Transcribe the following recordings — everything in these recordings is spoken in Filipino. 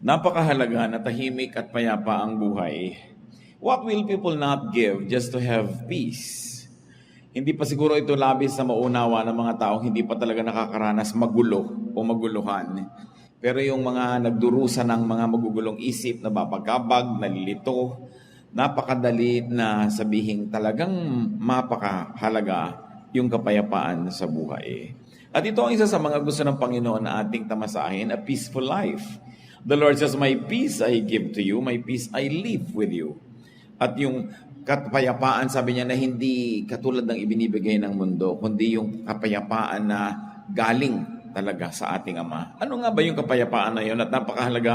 Napakahalaga na tahimik at payapa ang buhay. What will people not give just to have peace? Hindi pa siguro ito labis na maunawa ng mga taong hindi pa talaga nakakaranas magulo o maguluhan. Pero yung mga nagdurusa ng mga magugulong isip, nababagabag, nalilito, napakadali na sabihin talagang mapakahalaga yung kapayapaan sa buhay. At ito ang isa sa mga gusto ng Panginoon na ating tamasahin, a peaceful life. The Lord says, my peace I give to you, my peace I leave with you. At yung kapayapaan, sabi niya, na hindi katulad ng ibinibigay ng mundo, kundi yung kapayapaan na galing talaga sa ating Ama. Ano nga ba yung kapayapaan na yun? At napakahalaga,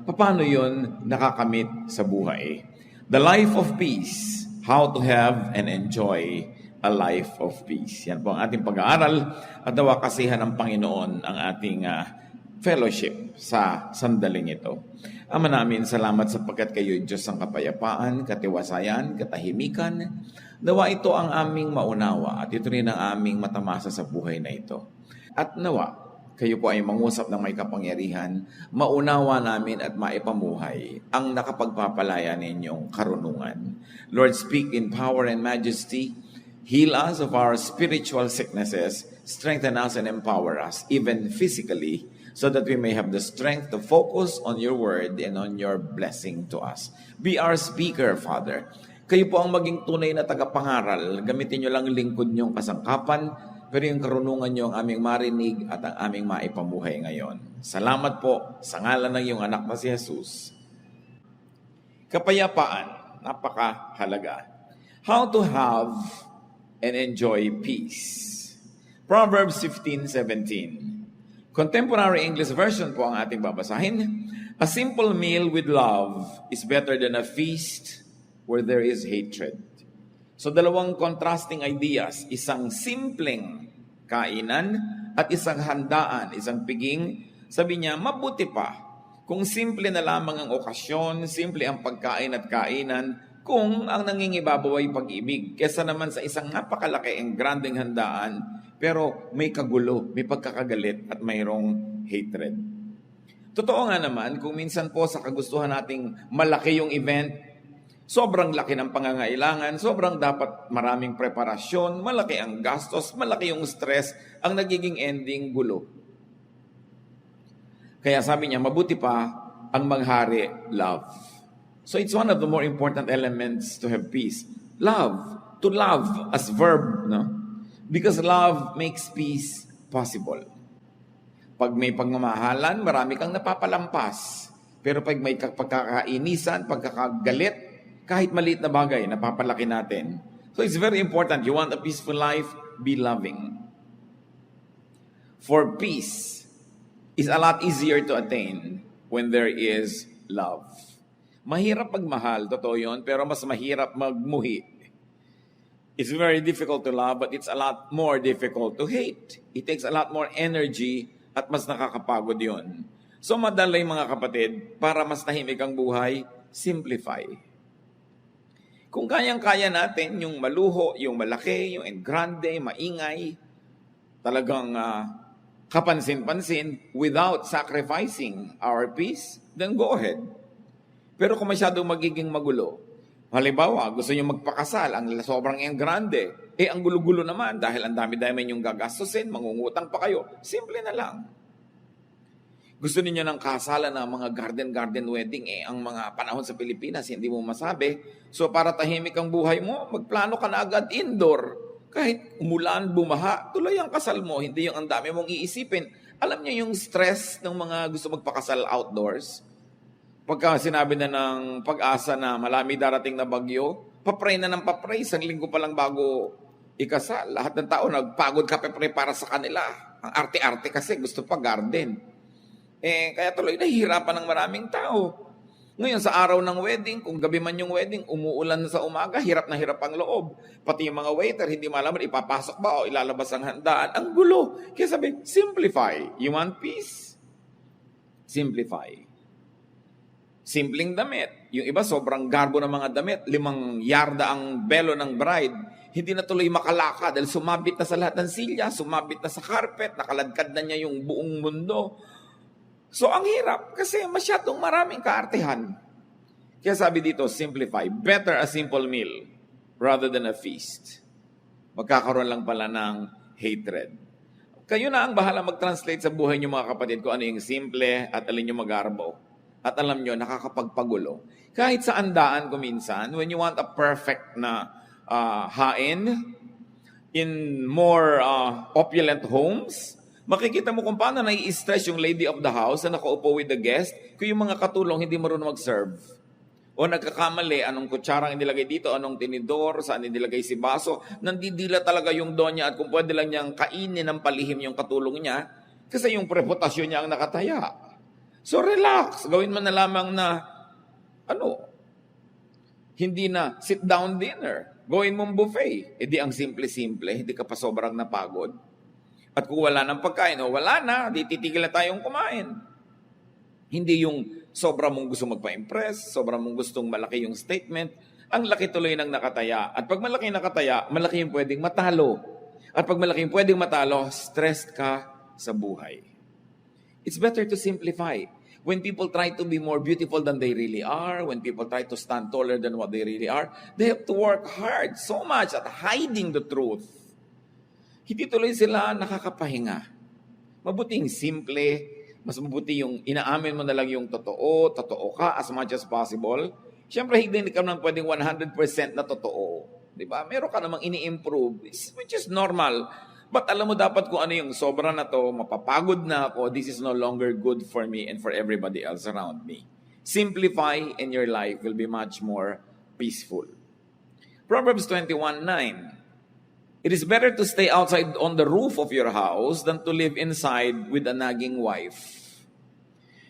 paano yun nakakamit sa buhay? The life of peace, how to have and enjoy a life of peace. Yan po ang ating pag-aaral at nawa kasihan ng Panginoon ang ating fellowship sa sandaling ito. Ama namin, salamat sapagkat kayo Diyos ang kapayapaan, katiwasayan, katahimikan. Nawa ito ang aming maunawa at ito rin ang aming matamasa sa buhay na ito. At nawa, kayo po ay mangusap ng may kapangyarihan, maunawa namin at maipamuhay ang nakapagpapalaya ninyong karunungan. Lord, speak in power and majesty. Heal us of our spiritual sicknesses, strengthen us and empower us, even physically, so that we may have the strength to focus on your word and on your blessing to us. Be our speaker, Father. Kayo po ang maging tunay na tagapangaral. Gamitin nyo lang lingkod nyong kasangkapan, pero yung karunungan nyo ang aming marinig at ang aming maipamuhay ngayon. Salamat po sa ngalan ng iyong anak na si Jesus. Kapayapaan, napakahalaga. How to have and enjoy peace. Proverbs 15:17. Contemporary English version po ang ating babasahin. A simple meal with love is better than a feast where there is hatred. So dalawang contrasting ideas, isang simpleng kainan at isang handaan, isang piging. Sabi niya, mabuti pa kung simple na lamang ang okasyon, simple ang pagkain at kainan, kung ang nangingibabaw ay pag-ibig. Kesa naman sa isang napakalaki ang grandeng handaan, pero may kagulo, may pagkakagalit at mayroong hatred. Totoo nga naman, kung minsan po sa kagustuhan nating malaki yung event, sobrang laki ng pangangailangan, sobrang dapat maraming preparasyon, malaki ang gastos, malaki yung stress, ang nagiging ending gulo. Kaya sabi niya, mabuti pa ang maghari, love. So it's one of the more important elements to have peace. Love. To love as verb, no? Because love makes peace possible. Pag may pagmamahalan, marami kang napapalampas. Pero pag may pagkakainisan, pagkakagalit, kahit maliit na bagay, napapalaki natin. So it's very important. You want a peaceful life? Be loving. For peace is a lot easier to attain when there is love. Mahirap magmahal, totoo yun, pero mas mahirap magmuhi. It's very difficult to love, but it's a lot more difficult to hate. It takes a lot more energy at mas nakakapagod yun. So madalay mga kapatid, para mas tahimik ang buhay, simplify. Kung kayang-kaya natin yung maluho, yung malaki, yung grande, maingay, talagang kapansin-pansin without sacrificing our peace, then go ahead. Pero kung masyadong magiging magulo, halimbawa, gusto nyo magpakasal, ang sobrang grande, ang gulo-gulo naman dahil ang dami-dami nyong gagastusin, mangungutang pa kayo, simple na lang. Gusto niyo ng kasalan ng mga garden wedding, ang mga panahon sa Pilipinas, hindi mo masabi. So para tahimik ang buhay mo, magplano ka na agad indoor. Kahit umulan, bumaha, tuloy ang kasal mo, hindi yung ang dami mong iisipin. Alam niyo yung stress ng mga gusto magpakasal outdoors? Pagka sinabi na ng Pag-asa na malami darating na bagyo, papray na ng papray, isang linggo pa lang bago ikasal. Lahat ng tao nagpagod kape-pray para sa kanila. Ang arte-arte kasi gusto pa garden. Kaya tuloy nahihirapan ng maraming tao. Ngayon sa araw ng wedding, kung gabi man yung wedding, umuulan sa umaga, hirap na hirap ang loob. Pati yung mga waiter, hindi malaman ipapasok ba o ilalabas ang handaan. Ang gulo. Kaya sabi, simplify. You want peace? Simplify. Simpleng damit. Yung iba, sobrang garbo ng mga damit. 5 yarda ang belo ng bride. Hindi na tuloy makalakad dahil sumabit na sa lahat ng silya, sumabit na sa carpet, nakaladkad na niya yung buong mundo. So ang hirap kasi masyadong maraming kaartehan. Kaya sabi dito, simplify. Better a simple meal rather than a feast. Magkakaroon lang pala ng hatred. Kayo na ang bahala mag-translate sa buhay niyo mga kapatid kung ano yung simple at alin yung magarbo. At alam nyo, nakakapagpagulo. Kahit sa andaan ko minsan, when you want a perfect na hain in more opulent homes, makikita mo kung paano nai-stress yung lady of the house na nakaupo with the guest kung yung mga katulong hindi marunong mag-serve. O nagkakamali, anong kutsarang inilagay dito, anong tinidor, saan inilagay si baso. Nandidila talaga yung donya at kung pwede lang niyang kainin ng palihim yung katulong niya kasi yung reputasyon niya ang nakataya. So relax, gawin mo na lamang na, hindi na sit down dinner. Gawin mong buffet. E di ang simple-simple, hindi ka pa sobrang napagod. At kung wala ng pagkain, wala na, di titigil na tayong kumain. Hindi yung sobra mong gusto magpa-impress, sobra mong gustong malaki yung statement, ang laki tuloy ng nakataya. At pag malaki nakataya, malaki yung pwedeng matalo. At pag malaki yung pwedeng matalo, stressed ka sa buhay. It's better to simplify. When people try to be more beautiful than they really are, when people try to stand taller than what they really are, they have to work hard so much at hiding the truth. Hindi tuloy sila nakakapahinga. Mabuting simple, mas mabuti yung inaamin mo na lang yung totoo ka as much as possible. Siyempre, hindi ka naman pwedeng 100% na totoo. Diba? Meron ka namang ini-improve, which is normal. But alam mo dapat kung ano yung sobra na to, mapapagod na ako, this is no longer good for me and for everybody else around me. Simplify and your life will be much more peaceful. Proverbs 21:9. It is better to stay outside on the roof of your house than to live inside with a nagging wife.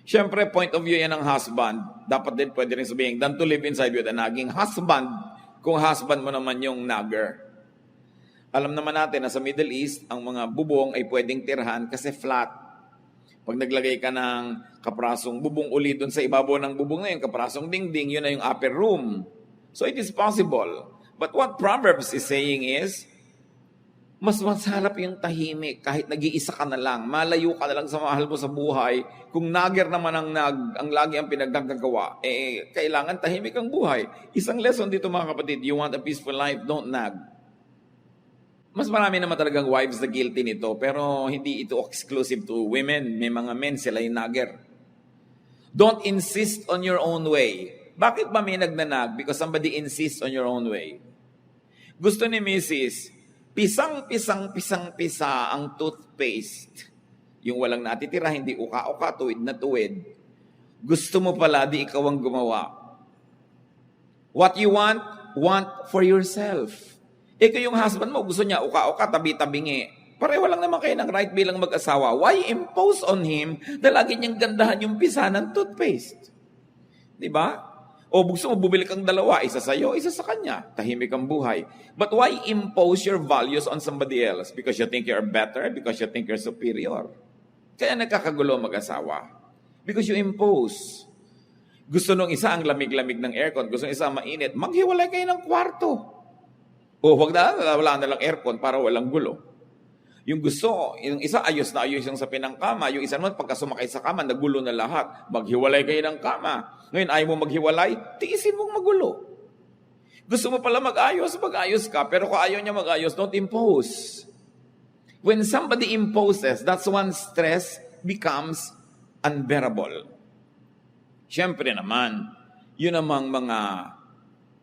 Siyempre, point of view yan ng husband. Dapat din pwede rin sabihin, than to live inside with a nagging husband kung husband mo naman yung nagger. Alam naman natin na sa Middle East, ang mga bubong ay pwedeng tirhan kasi flat. Pag naglagay ka ng kaprasong bubong uli doon sa ibabaw ng bubong na yun, kaprasong dingding, yun na yung upper room. So it is possible. But what Proverbs is saying is, mas masarap yung tahimik kahit nag-iisa ka na lang. Malayo ka na lang sa mahal mo sa buhay. Kung nagger naman ang lagi ang pinaggagawa, kailangan tahimik ang buhay. Isang lesson dito mga kapatid, you want a peaceful life, don't nag. Mas marami naman talagang wives na guilty nito, pero hindi ito exclusive to women. May mga men, sila yung nagger. Don't insist on your own way. Bakit ba may nagnanag? Because somebody insists on your own way. Gusto ni Mrs., pisang-pisang-pisang-pisa ang toothpaste. Yung walang natitira, hindi uka-uka, tuwid na tuwid. Gusto mo pala, di ikaw ang gumawa. What you want for yourself. Kung yung husband mo, gusto niya uka-uka, tabi-tabingi. Pareho lang naman kayo ng right bilang mag-asawa. Why impose on him na lagi niyang gandahan yung pisa ng toothpaste? Diba? O gusto mo bumili kang dalawa, isa sa'yo, isa sa kanya. Tahimik ang buhay. But why impose your values on somebody else? Because you think you're better? Because you think you're superior? Kaya nagkakagulo mag-asawa. Because you impose. Gusto nung isa ang lamig-lamig ng aircon, gusto nung isa mainit, maghiwalay kayo ng kwarto. O wag na, wala na lang aircon para walang gulo. Yung gusto, yung isa ayos na ayos yung sapin ng kama, yung isa naman pagka sumakay sa kama, nagulo na lahat. Maghiwalay kayo ng kama. Ngayon, ayaw mo maghiwalay, tiisin mong magulo. Gusto mo pala mag-ayos ka. Pero kung ayaw niya mag-ayos, don't impose. When somebody imposes, that's when stress becomes unbearable. Siyempre naman, yun namang mga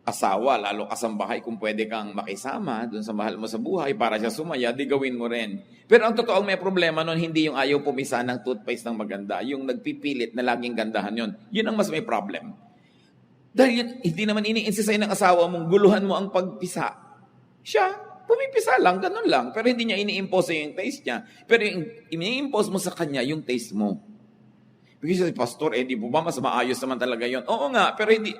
asawa, lalo kasambahay, kung pwede kang makisama dun sa mahal mo sa buhay para siya sumaya, di gawin mo rin. Pero ang totoong may problema nun, hindi yung ayaw pumisa ng toothpaste ng maganda, yung nagpipilit na laging gandahan yun. Yun ang mas may problem. Dahil yun, hindi naman ini-insist sa'yo ng asawa mong guluhan mo ang pagpisa. Siya, pumipisa lang, ganun lang. Pero hindi niya ini-impose sa'yo yung taste niya. Pero yung ini-impose mo sa kanya yung taste mo. Because pastor, di po ba mas maayos naman talaga yun? Oo nga, pero hindi.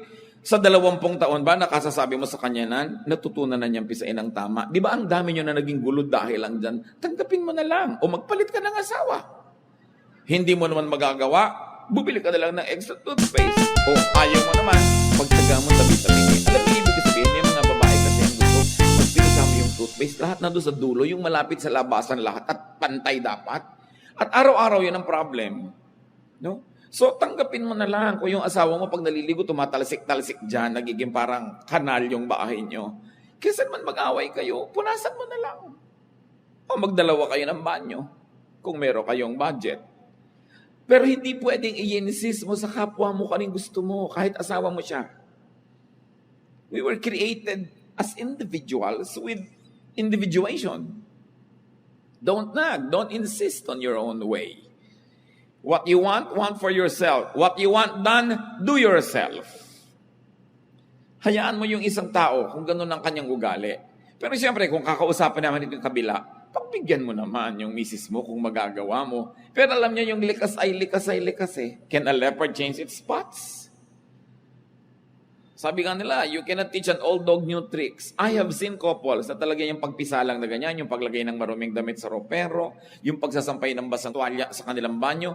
Sa 20 taon ba, nakasasabi mo sa kanya na natutunan na niyang pisain ang tama? Di ba ang dami niyo na naging gulo dahil lang dyan? Tanggapin mo na lang. O magpalit ka ng asawa. Hindi mo naman magagawa, bubili ka na lang ng extra toothpaste. O ayaw mo naman, pagtaga mo tabi-tabi. Alam mo, ibig sabihin, may mga babae kasi ang gusto, magpilisa mo yung toothpaste, lahat na doon sa dulo, yung malapit sa labasan lahat, at pantay dapat. At araw-araw yun ang problem. No? So, tanggapin mo na lang kung yung asawa mo pag naliligo, tumatalsik-talsik dyan, nagiging parang kanal yung bahay nyo. Kaysa man mag-away kayo, punasan mo na lang. O magdalawa kayo ng banyo kung meron kayong budget. Pero hindi pwedeng i-insist mo sa kapwa mo kaning gusto mo, kahit asawa mo siya. We were created as individuals with individuation. Don't nag. Don't insist on your own way. What you want for yourself. What you want done, do yourself. Hayaan mo yung isang tao kung ganun ang kanyang ugali. Pero siyempre, kung kakausapan naman itong kabila, pagbigyan mo naman yung misis mo kung magagawa mo. Pero alam niyo, yung likas eh. Can a leopard change its spots? Sabi nga nila, you cannot teach an old dog new tricks. I have seen couples na talaga yung pagpisa lang na ganyan, yung paglagay ng maruming damit sa ropero, yung pagsasampay ng basang tuwalya sa kanilang banyo,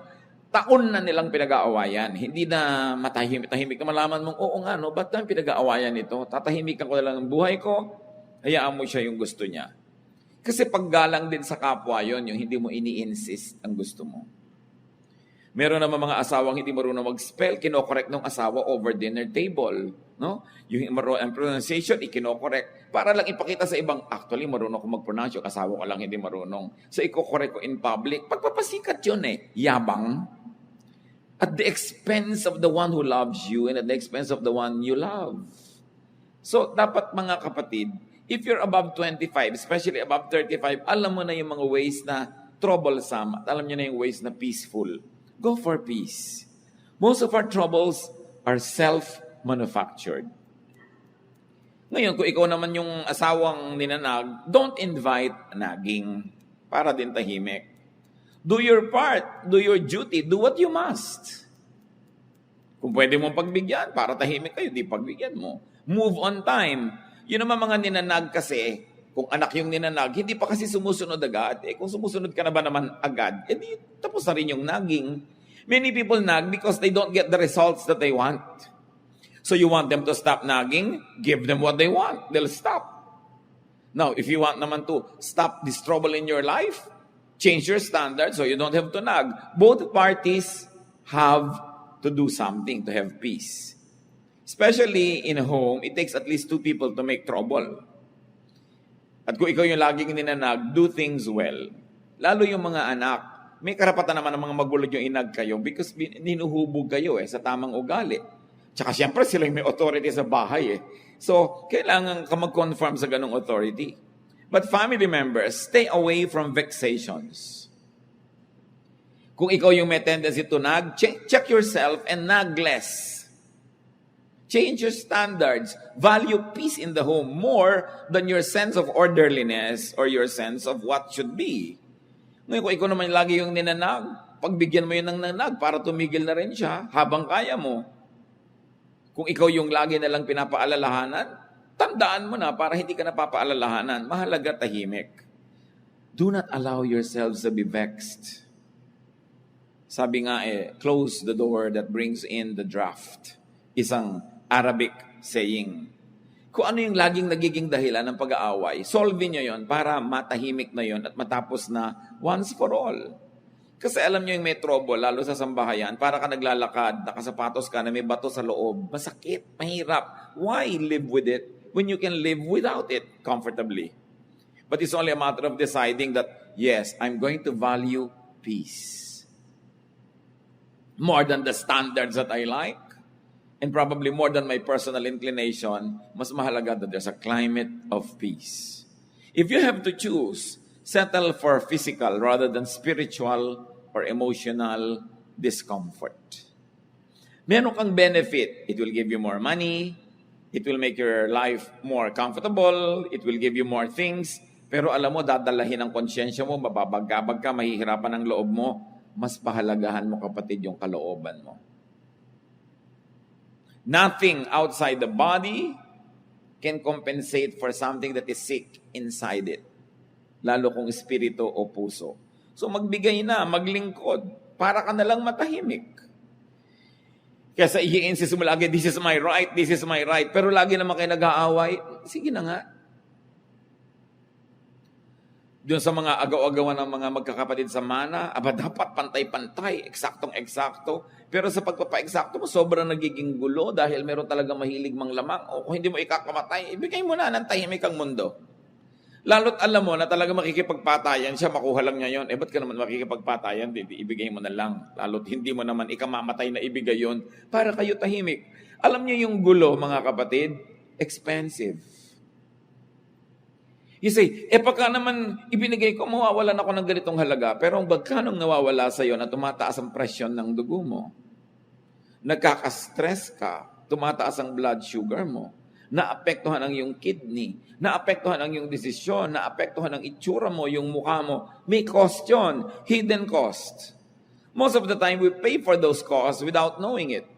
taon na nilang pinag-aawayan. Hindi na matahimik na malaman mong, oo nga, no, ba't na pinag-aawayan ito? Tatahimikan ko na lang ang buhay ko, hayaan mo siya yung gusto niya. Kasi paggalang din sa kapwa yon, yung hindi mo ini-insist ang gusto mo. Meron naman mga asawang hindi marunong mag-spell, kinokorek ng asawa over dinner table. No? Yung pronunciation, ikinokorek. Para lang ipakita sa ibang, actually, marunong ko mag-pronounce, yung asawa ko lang hindi marunong. So, ikokorek ko in public. Pagpapasikat yun eh. Yabang. At the expense of the one who loves you and at the expense of the one you love. So, dapat mga kapatid, if you're above 25, especially above 35, alam mo na yung mga ways na troublesome at alam nyo na yung ways na peaceful. Go for peace. Most of our troubles are self-manufactured. Ngayon, kung ikaw naman yung asawang ninanag, don't invite nagging para din tahimik. Do your part, do your duty, do what you must. Kung pwede mong pagbigyan, para tahimik kayo, di pagbigyan mo. Move on time. Yun naman mga ninanag kasi, kung anak yung ninanag, hindi pa kasi sumusunod agad. Kung sumusunod ka na ba naman agad, di tapos na rin yung nagging. Many people nag because they don't get the results that they want. So you want them to stop nagging, give them what they want. They'll stop. Now, if you want naman to stop this trouble in your life, change your standards so you don't have to nag. Both parties have to do something to have peace. Especially in a home, it takes at least 2 people to make trouble. At kung ikaw yung laging ninanag, do things well. Lalo yung mga anak, may karapatan naman ng mga magulang yung inag kayo because ninuhubog kayo sa tamang ugali. Tsaka siyempre sila yung may authority sa bahay So, kailangan ka mag-conform sa ganong authority. But family members, stay away from vexations. Kung ikaw yung may tendency to nag, check yourself and nag less. Change your standards. Value peace in the home more than your sense of orderliness or your sense of what should be. Ngayon, kung ikaw naman lagi yung ninanag, pagbigyan mo yun ng nanag para tumigil na rin siya habang kaya mo. Kung ikaw yung lagi na lang pinapaalalahanan, tandaan mo na para hindi ka napapaalalahanan. Mahalaga tahimik. Do not allow yourselves to be vexed. Sabi nga close the door that brings in the draft. Isang Arabic saying. Kung ano yung laging nagiging dahilan ng pag-aaway, solve nyo yon para matahimik na yon at matapos na once for all. Kasi alam nyo yung may trouble, lalo sa sambahayan, para ka naglalakad, nakasapatos ka na may bato sa loob. Masakit, mahirap. Why live with it when you can live without it comfortably? But it's only a matter of deciding that, yes, I'm going to value peace. More than the standards that I like, and probably more than my personal inclination, mas mahalaga that there's a climate of peace. If you have to choose, settle for physical rather than spiritual or emotional discomfort. Meron kang benefit. It will give you more money. It will make your life more comfortable. It will give you more things. Pero alam mo, dadalahin ang konsyensya mo, mababagabag ka, mahihirapan ang loob mo. Mas pahalagahan mo, kapatid, yung kalooban mo. Nothing outside the body can compensate for something that is sick inside it. Lalo kung espiritu o puso. So magbigay na, maglingkod, para ka na lang matahimik. Kaya i-insist mo lagi, this is my right, this is my right. Pero lagi naman kayo nag-aaway, sige na nga. Doon sa mga agaw-agawan ng mga magkakapatid sa mana, dapat pantay-pantay, eksaktong-eksakto. Pero sa pagpapa-eksakto mo, sobrang nagiging gulo dahil meron talaga mahilig mang lamang. O kung hindi mo ikakamatay, ibigay mo na ng tahimik ang mundo. Lalo't alam mo na talaga makikipagpatayan siya, makuha lang niya yun. Ba't ka naman makikipagpatayan? Ibigay mo na lang. Lalo't hindi mo naman ikamamatay na ibigay yun para kayo tahimik. Alam niyo yung gulo, mga kapatid, expensive. You say, pagka naman ibinigay ko, mawawalan ako ng ganitong halaga. Pero ang bagkanong nawawala sa iyo na tumataas ang presyon ng dugo mo, nagkaka-stress ka, tumataas ang blood sugar mo, naapektuhan ang iyong kidney, naapektuhan ang iyong desisyon, naapektuhan ang itsura mo, yung mukha mo. May cost yun, hidden cost. Most of the time, we pay for those costs without knowing it.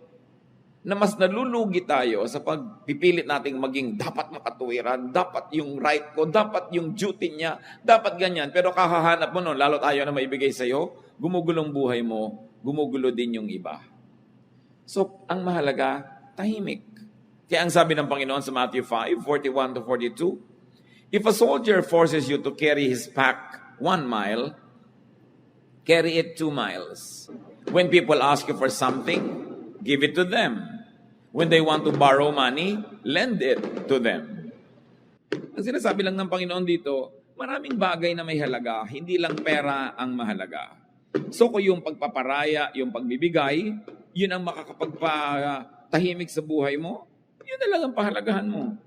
Na mas nalulugi tayo sa pagpipilit nating maging dapat makatuwiran, dapat yung right ko, dapat yung duty niya, dapat ganyan. Pero kakahanap mo nun, lalo tayo na maibigay sa'yo, gumugulong buhay mo, gumugulo din yung iba. So, ang mahalaga, tahimik. Kaya ang sabi ng Panginoon sa Matthew 5:41-42, if a soldier forces you to carry his pack 1 mile, carry it 2 miles. When people ask you for something, give it to them. When they want to borrow money, lend it to them. Ang sinasabi lang ng Panginoon dito, maraming bagay na may halaga, hindi lang pera ang mahalaga. So kung yung pagpaparaya, yung pagbibigay, yun ang makakapagpatahimik sa buhay mo, yun na lang ang pahalagahan mo.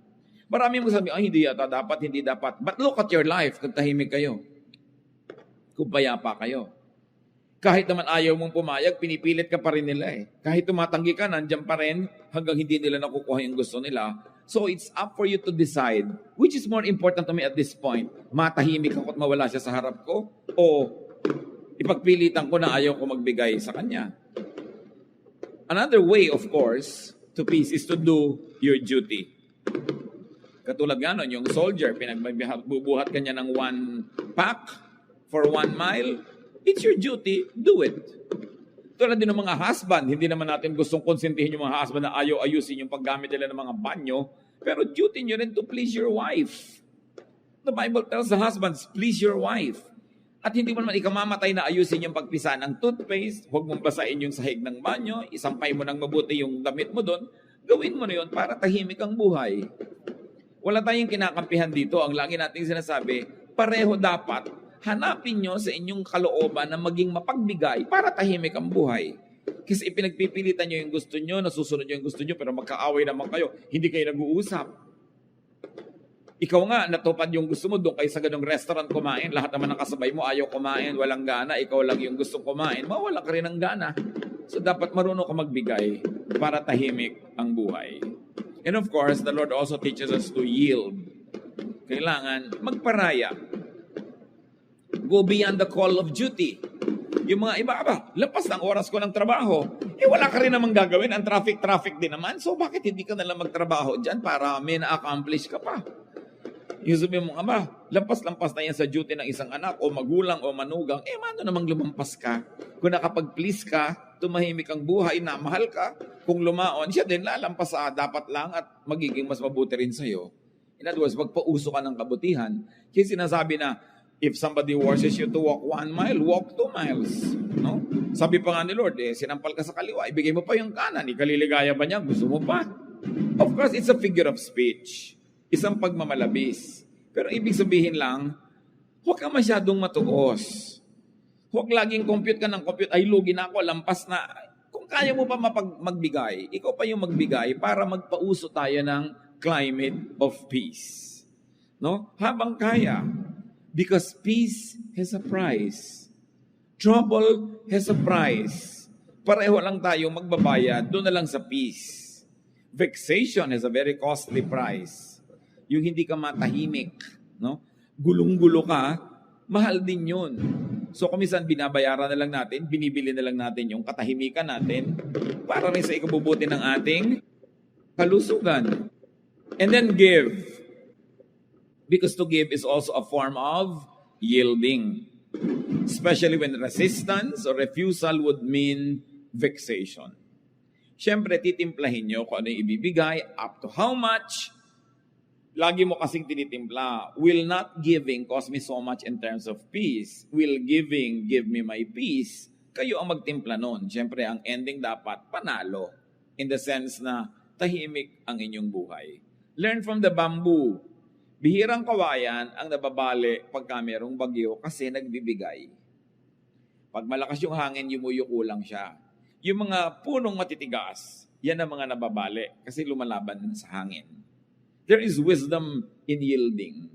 Marami mo sabi, hindi yata dapat, hindi dapat. But look at your life kung tahimik kayo. Kung payapa kayo. Kahit naman ayaw mong pumayag, pinipilit ka pa rin nila eh. Kahit tumatanggi ka, nandiyan pa rin hanggang hindi nila nakukuha yung gusto nila. So it's up for you to decide which is more important to me at this point. Matahimik ako at mawala siya sa harap ko o ipagpilitan ko na ayaw ko magbigay sa kanya. Another way, of course, to peace is to do your duty. Katulad nga nun, yung soldier, pinagbubuhat kanya ng 1 pack for 1 mile, it's your duty, do it. Tulad din ng mga husband, hindi naman natin gustong konsentihin yung mga husband na ayaw ayusin yung paggamit nila ng mga banyo, pero duty nyo rin to please your wife. The Bible tells the husbands, please your wife. At hindi mo naman ikamamatay na ayusin yung pagpisa ng toothpaste, huwag mong basain yung sahig ng banyo, isampay mo ng mabuti yung damit mo doon, gawin mo na yun para tahimik ang buhay. Wala tayong kinakampihan dito. Ang lagi nating sinasabi, pareho dapat hanapin nyo sa inyong kalooban na maging mapagbigay para tahimik ang buhay. Kasi ipinagpipilitan nyo yung gusto nyo, nasusunod nyo yung gusto nyo, pero magkaaway naman kayo, hindi kayo nag-uusap. Ikaw nga, natupad yung gusto mo, doon kayo sa ganong restaurant kumain, lahat naman ng kasabay mo ayaw kumain, walang gana, ikaw lang yung gustong kumain, mawala ka rin ng gana. So dapat marunong ka magbigay para tahimik ang buhay. And of course, the Lord also teaches us to yield. Kailangan magparaya. Go beyond the call of duty. Yung mga iba, lapas ng oras ko ng trabaho. Wala ka rin namang gagawin. Ang traffic din naman. So, bakit hindi ka nalang magtrabaho dyan para may na-accomplish ka pa? Yung sabi mo, lampas-lampas na yan sa duty ng isang anak o magulang o manugang. Mano namang lumampas ka? Kung nakapag-please ka, tumahimik ang buhay, namahal ka. Kung lumaon, siya din lalampas sa dapat lang at magiging mas mabuti rin sa'yo. In other words, magpauso ka ng kabutihan. Kasi sinasabi na, if somebody forces you to walk 1 mile, walk 2 miles. No? Sabi pa nga ni Lord, sinampal ka sa kaliwa, ibigay mo pa yung kanan. Ikaliligaya ba niya? Gusto mo pa? Of course, it's a figure of speech. Isang pagmamalabis. Pero ibig sabihin lang, huwag ka masyadong matuos. Huwag laging compute ka ng compute, ay lugi na ako, lampas na. Kung kaya mo pa magbigay, ikaw pa yung magbigay para magpauso tayo ng climate of peace. No? Habang kaya. Because peace has a price. Trouble has a price. Pareho lang tayo magbabayad, doon na lang sa peace. Vexation has a very costly price. Yung hindi ka matahimik, no? Gulong-gulo ka, mahal din yun. So kung minsan binabayaran na lang natin, binibili na lang natin yung katahimikan natin para rin sa ikabubuti ng ating kalusugan. And then give. Because to give is also a form of yielding. Especially when resistance or refusal would mean vexation. Siyempre, titimplahin nyo kung ano yung ibibigay, up to how much. Lagi mo kasing tinitimpla. Will not giving cause me so much in terms of peace? Will giving give me my peace? Kayo ang magtimpla nun. Siyempre, ang ending dapat panalo. In the sense na tahimik ang inyong buhay. Learn from the bamboo. Bihirang kawayan ang nababali pagka mayroong bagyo kasi nagbibigay. Pag malakas yung hangin, yumuyuko lang siya. Yung mga punong matitigas, yan ang mga nababali kasi lumalaban sa hangin. There is wisdom in yielding.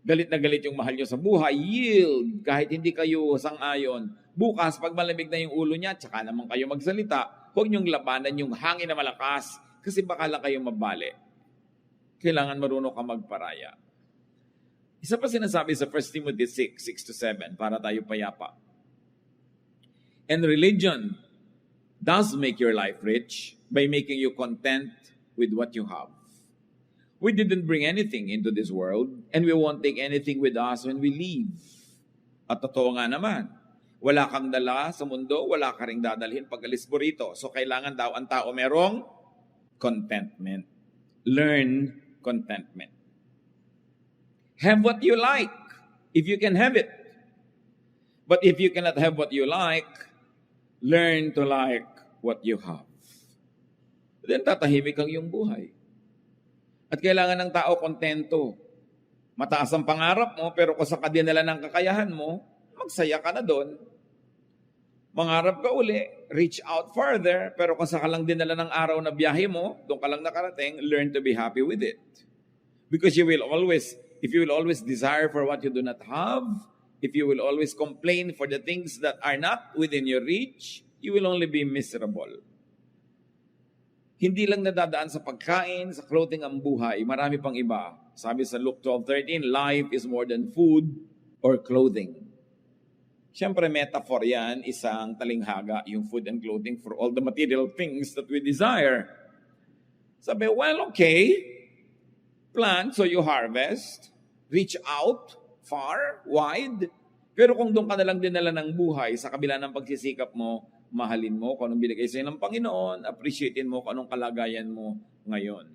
Galit na galit yung mahal nyo sa buhay, yield. Kahit hindi kayo sang-ayon. Bukas, pag malamig na yung ulo niya, tsaka naman kayo magsalita, huwag nyong labanan yung hangin na malakas kasi baka lang kayo mabali. Kailangan marunong ka magparaya. Isa pa sinasabi sa 1 Timothy 6:6-7 para tayo payapa. And religion does make your life rich by making you content with what you have. We didn't bring anything into this world and we won't take anything with us when we leave. At totoo nga naman, wala kang dala sa mundo, wala ka ring dadalhin pag alis mo rito. So kailangan daw ang tao merong contentment. Learn contentment. Have what you like if you can have it. But if you cannot have what you like, learn to like what you have. Then tatahimik ang iyong buhay. At kailangan ng tao kontento. Mataas ang pangarap mo, pero kung sa kadinala ng kakayahan mo, magsaya ka na doon. Mangarap ka uli, reach out further, pero kung sa kalang dinala ng araw na biyahe mo, doon ka lang nakarating, learn to be happy with it. Because if you will always desire for what you do not have, if you will always complain for the things that are not within your reach, you will only be miserable. Hindi lang nadadaan sa pagkain, sa clothing ang buhay, marami pang iba. Sabi sa Luke 12:13, life is more than food or clothing. Siyempre, metaphor yan, isang talinghaga, yung food and clothing for all the material things that we desire. Sabi, well, okay, plant so you harvest, reach out, far, wide, pero kung doon ka na lang dinala ng buhay, sa kabila ng pagsisikap mo, mahalin mo kung anong binigay sa'yo ng Panginoon, appreciatein mo kung anong kalagayan mo ngayon.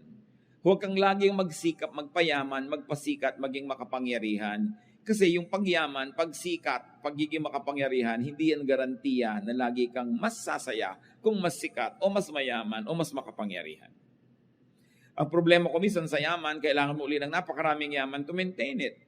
Huwag kang laging magsikap, magpayaman, magpasikat, maging makapangyarihan. Kasi yung pagyaman, pagsikat, pagiging makapangyarihan, hindi yan garantiya na lagi kang mas sasaya kung mas sikat o mas mayaman o mas makapangyarihan. Ang problema ko minsan sa yaman, kailangan mo uli ng napakaraming yaman to maintain it.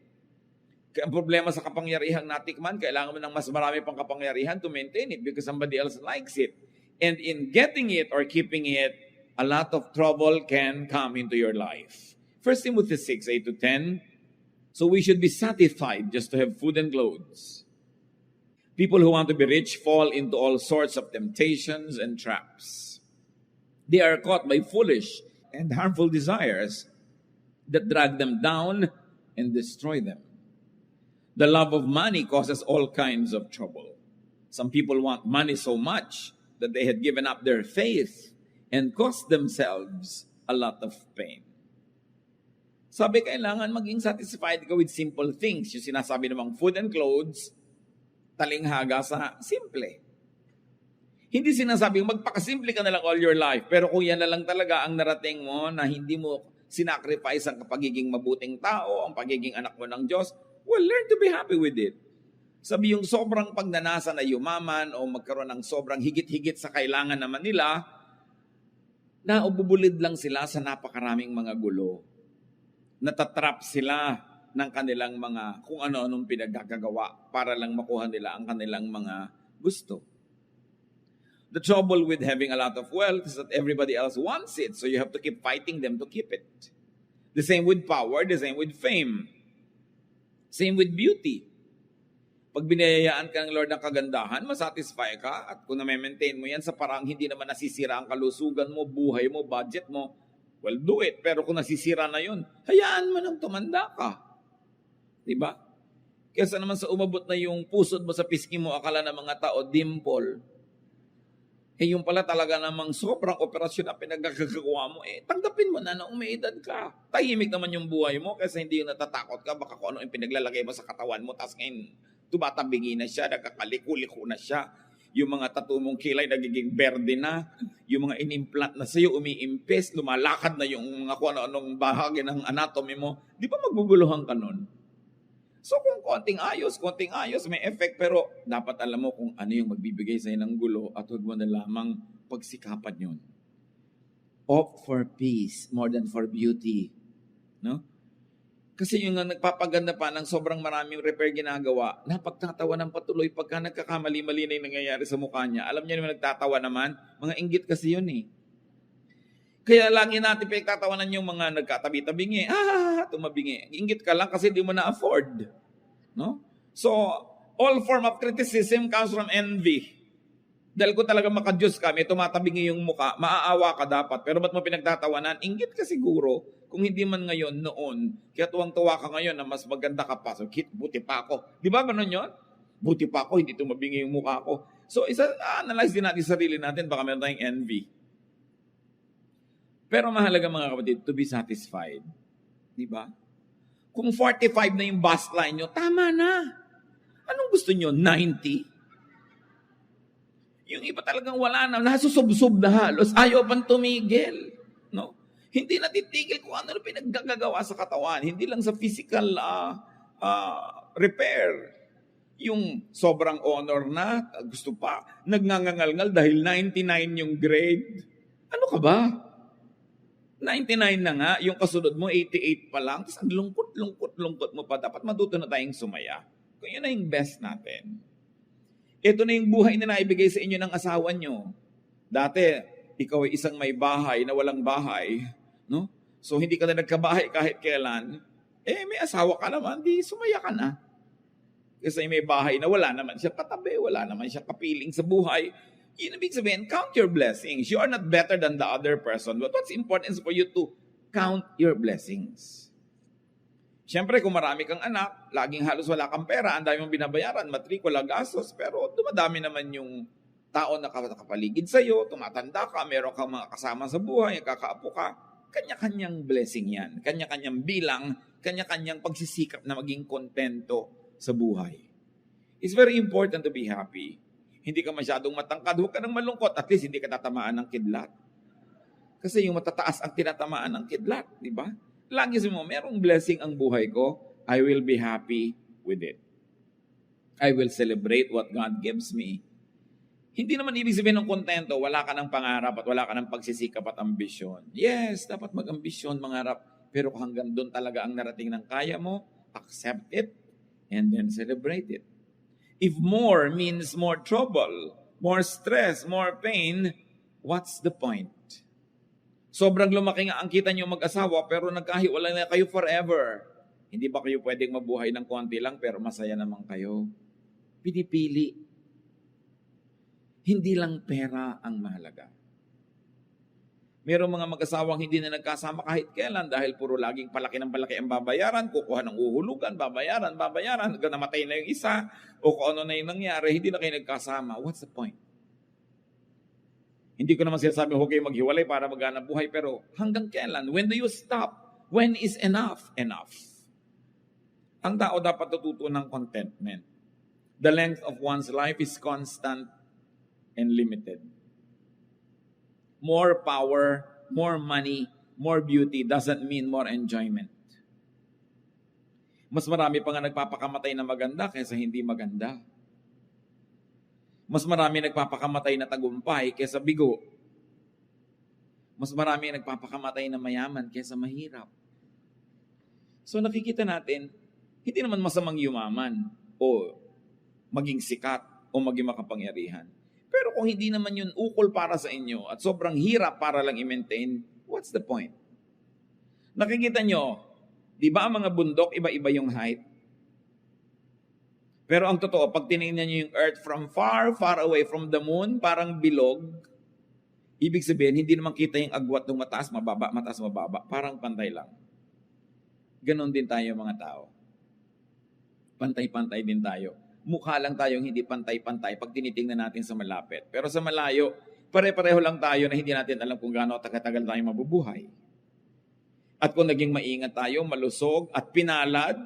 Ang problema sa kapangyarihang natikman, kailangan mo ng mas marami pang kapangyarihan to maintain it because somebody else likes it. And in getting it or keeping it, a lot of trouble can come into your life. 1 Timothy 6:8-10, so we should be satisfied just to have food and clothes. People who want to be rich fall into all sorts of temptations and traps. They are caught by foolish and harmful desires that drag them down and destroy them. The love of money causes all kinds of trouble. Some people want money so much that they had given up their faith and caused themselves a lot of pain. Sabi, kailangan maging satisfied ka with simple things. Yung sinasabi namang food and clothes, talinghaga sa simple. Hindi sinasabing magpakasimple ka na lang all your life, pero kung yan na lang talaga ang narating mo na hindi mo sinacrifice ang pagiging mabuting tao, ang pagiging anak mo ng Diyos, well, learn to be happy with it. Sabi yung sobrang pagnanasa na yumaman o magkaroon ng sobrang higit-higit sa kailangan naman nila, naububulid lang sila sa napakaraming mga gulo. Natatrap sila ng kanilang mga kung ano-anong pinagkakagawa para lang makuha nila ang kanilang mga gusto. The trouble with having a lot of wealth is that everybody else wants it, so you have to keep fighting them to keep it. The same with power, the same with fame. Same with beauty. Pag binayayaan ka ng Lord ng kagandahan, masatisfy ka at kung na-maintain mo yan sa parang hindi naman nasisira ang kalusugan mo, buhay mo, budget mo, well, do it. Pero kung nasisira na yun, hayaan mo nang tumanda ka. Diba? Kesa naman sa umabot na yung pusod mo sa pisngi mo, akala ng mga tao, dimple. Eh yung pala talaga namang sobrang operasyon na pinagkakagawa mo, tanggapin mo na may edad ka. Tahimik naman yung buhay mo kasi hindi yung natatakot ka, baka kung ano yung pinaglalagay mo sa katawan mo, tapos ngayon tumatabingi na siya, nagkakaliko-liko na siya. Yung mga tattoo mong kilay nagiging berde na. Yung mga inimplant na sa'yo, umiimpes, lumalakad na yung mga kung ano-anong bahagi ng anatomy mo. Di ba maguguluhan ka nun? So kung konting ayos, may effect. Pero dapat alam mo kung ano yung magbibigay sa'yo ng gulo at huwag mo na lamang pagsikapan yun. Opt for peace more than for beauty. No? Kasi yung nagpapaganda pa ng sobrang maraming repair ginagawa, napagtatawa ng patuloy pagka nagkakamali-mali na yung nangyayari sa mukha niya. Alam niya naman nagtatawa naman, mga inggit kasi yun eh. Kaya lagi natin pinagtatawanan yung mga nagkatabi-tabingi. Tumabingi. Inggit ka lang kasi di mo na-afford. No? So, all form of criticism comes from envy. Dahil kung talaga makadiyos ka, may tumatabingi yung muka, maaawa ka dapat. Pero ba't mo pinagtatawanan? Inggit ka siguro. Kung hindi man ngayon, noon. Kaya tuwang-tuwa ka ngayon na mas maganda ka pa. So, buti pa ako. Di ba ganun yun? Buti pa ako, hindi tumabingi yung mukha ko. So, analyze din natin sarili natin. Baka meron tayong envy. Pero mahalaga mga kapatid, to be satisfied. Di ba? Kung 45 na yung bust line nyo, tama na. Anong gusto nyo? 90? Yung iba talagang wala na, nasusubsob na halos, ayaw pang tumigil. No? Hindi natitigil kung ano na pinaggagawa sa katawan. Hindi lang sa physical repair. Yung sobrang honor na, gusto pa, nagngangangalngal dahil 99 yung grade. Ano ka ba? 99 na nga, yung kasunod mo 88 pa lang, tapos ang lungkot mo pa. Dapat matuto na tayong sumaya. Kung yun na yung best natin. Ito na yung buhay na naibigay sa inyo ng asawa nyo. Dati, ikaw ay isang may bahay na walang bahay. No? So, hindi ka na nagkabahay kahit kailan. May asawa ka naman, di sumaya ka na. Kasi may bahay na wala naman siya katabi, wala naman siya kapiling sa buhay. Yun ibig sabihin, count your blessings. You are not better than the other person. But what's important is for you to count your blessings. Siyempre, kung marami kang anak, laging halos wala kang pera, ang dami mong binabayaran, matrikula, gastos, pero dumadami naman yung tao na nakapaligid sa'yo, tumatanda ka, meron kang mga kasama sa buhay, kakaapo ka, kanya-kanyang blessing yan, kanya-kanyang bilang, kanya-kanyang pagsisikap na maging kontento sa buhay. It's very important to be happy. Hindi ka masyadong matangkad, huwag ka nang malungkot, at least hindi ka tatamaan ng kidlat. Kasi yung matataas ang tinatamaan ng kidlat, di ba? Lagi mo, merong blessing ang buhay ko, I will be happy with it. I will celebrate what God gives me. Hindi naman ibig sabihin ng kontento, wala ka ng pangarap at wala ka ng pagsisikap at ambisyon. Yes, dapat mag-ambisyon, mangarap, pero hanggang doon talaga ang narating ng kaya mo, accept it, and then celebrate it. If more means more trouble, more stress, more pain, what's the point? Sobrang lumaki nga ang kita nyo mag-asawa pero nagkahiwalay na kayo forever. Hindi ba kayo pwedeng mabuhay ng konti lang pero masaya naman kayo? Pinipili. Hindi lang pera ang mahalaga. Merong mga mag-asawang hindi na nagkasama kahit kailan dahil puro laging palaki ng palaki ang babayaran, kukuha ng uhulugan, babayaran, hanggang namatay na yung isa, o kung ano na yung nangyari, hindi na kayo nagkasama. What's the point? Hindi ko naman sinasabi, huwag kayo maghiwalay para maghanap buhay, pero hanggang kailan? When do you stop? When is enough? Enough. Ang tao dapat tututo ng contentment. The length of one's life is constant and limited. More power, more money, more beauty doesn't mean more enjoyment. Mas marami pa nga nagpapakamatay na maganda kaysa hindi maganda. Mas marami nagpapakamatay na tagumpay kaysa bigo. Mas marami nagpapakamatay na mayaman kaysa mahirap. So nakikita natin, hindi naman masamang yumaman o maging sikat o maging makapangyarihan. Pero kung hindi naman yun ukol para sa inyo at sobrang hirap para lang i-maintain, what's the point? Nakikita nyo, di ba ang mga bundok, iba-iba yung height? Pero ang totoo, pag tinignan nyo yung earth from far, far away from the moon, parang bilog, ibig sabihin, hindi naman kita yung agwat ng mataas, mababa. Parang pantay lang. Ganon din tayo mga tao. Pantay-pantay din tayo. Mukha lang tayong hindi pantay-pantay pag tinitingnan natin sa malapit. Pero sa malayo, pare-pareho lang tayo na hindi natin alam kung gaano tagal tayo mabubuhay. At kung naging maingat tayo, malusog at pinalad,